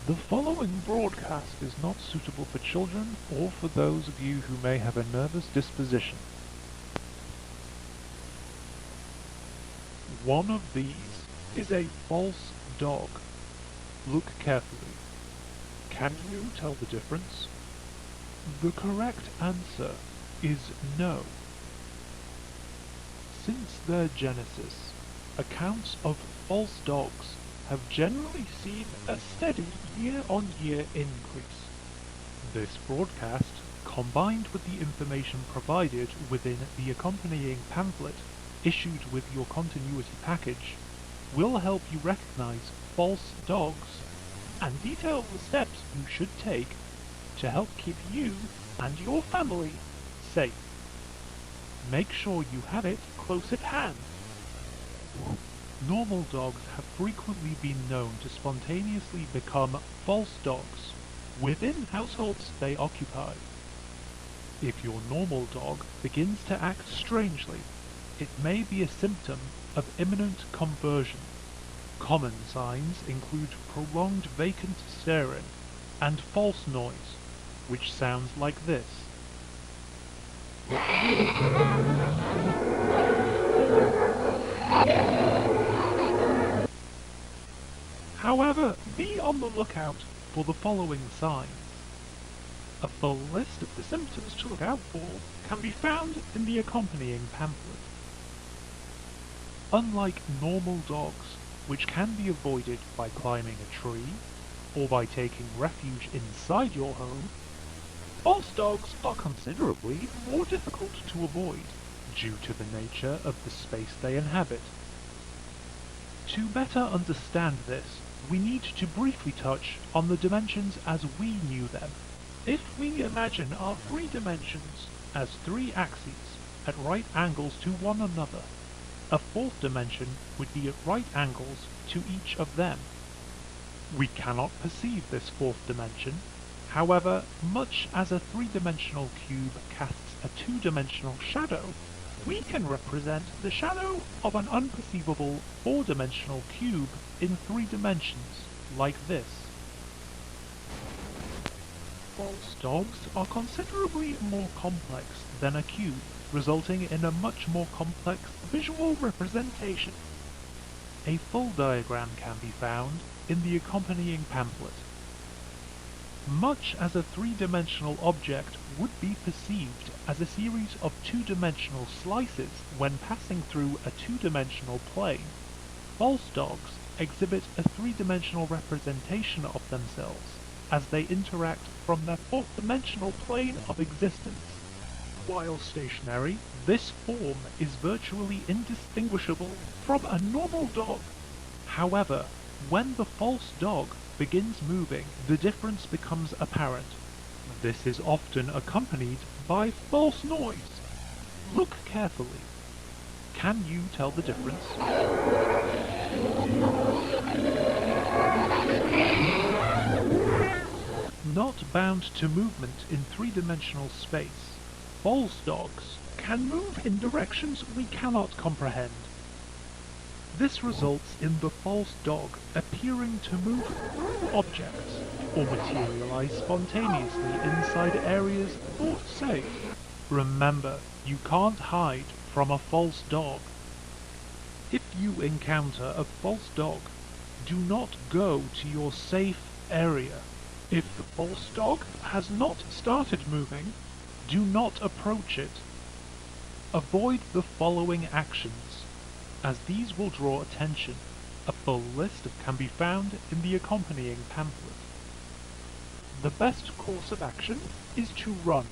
The following broadcast is not suitable for children or for those of you who may have a nervous disposition. One of these is a false dog. Look carefully. Can you tell the difference? The correct answer is no. Since their genesis, accounts of false dogs have generally seen a steady year-on-year increase. This broadcast, combined with the information provided within the accompanying pamphlet issued with your continuity package, will help you recognize false dogs and detail the steps you should take to help keep you and your family safe. Make sure you have it close at hand. Normal dogs have frequently been known to spontaneously become false dogs within households they occupy. If your normal dog begins to act strangely, it may be a symptom of imminent conversion. Common signs include prolonged vacant staring and false noise, which sounds like this. However, be on the lookout for the following signs. A full list of the symptoms to look out for can be found in the accompanying pamphlet. Unlike normal dogs, which can be avoided by climbing a tree or by taking refuge inside your home, false dogs are considerably more difficult to avoid due to the nature of the space they inhabit. To better understand this, we need to briefly touch on the dimensions as we knew them. If we imagine our three dimensions as three axes at right angles to one another, a fourth dimension would be at right angles to each of them. We cannot perceive this fourth dimension. However, much as a three-dimensional cube casts a two-dimensional shadow, we can represent the shadow of an unperceivable four-dimensional cube in 3 dimensions, like this. False dogs are considerably more complex than a cube, resulting in a much more complex visual representation. A full diagram can be found in the accompanying pamphlet. Much as a three-dimensional object would be perceived as a series of two-dimensional slices when passing through a two-dimensional plane, false dogs exhibit a three-dimensional representation of themselves as they interact from their fourth-dimensional plane of existence. While stationary, this form is virtually indistinguishable from a normal dog. However, when the false dog begins moving, the difference becomes apparent. This is often accompanied by false noise. Look carefully. Can you tell the difference? Not bound to movement in three-dimensional space, false dogs can move in directions we cannot comprehend. This results in the false dog appearing to move through objects or materialize spontaneously inside areas thought safe. Remember, you can't hide from a false dog. If you encounter a false dog, do not go to your safe area. If the false dog has not started moving, do not approach it. Avoid the following actions, as these will draw attention. A full list can be found in the accompanying pamphlet. The best course of action is to run.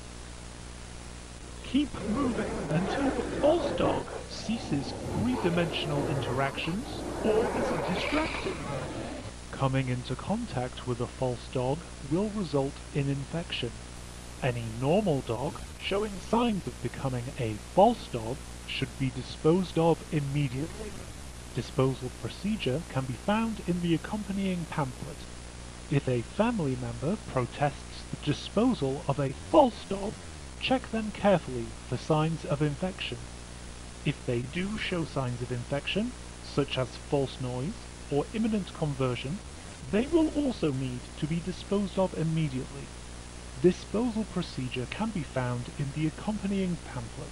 Keep moving until the false dog ceases three-dimensional interactions or is distracted. Coming into contact with a false dog will result in infection. Any normal dog showing signs of becoming a false dog should be disposed of immediately. Disposal procedure can be found in the accompanying pamphlet. If a family member protests the disposal of a false dog, check them carefully for signs of infection. If they do show signs of infection, such as false noise or imminent conversion, They will also need to be disposed of immediately. Disposal procedure can be found in the accompanying pamphlet.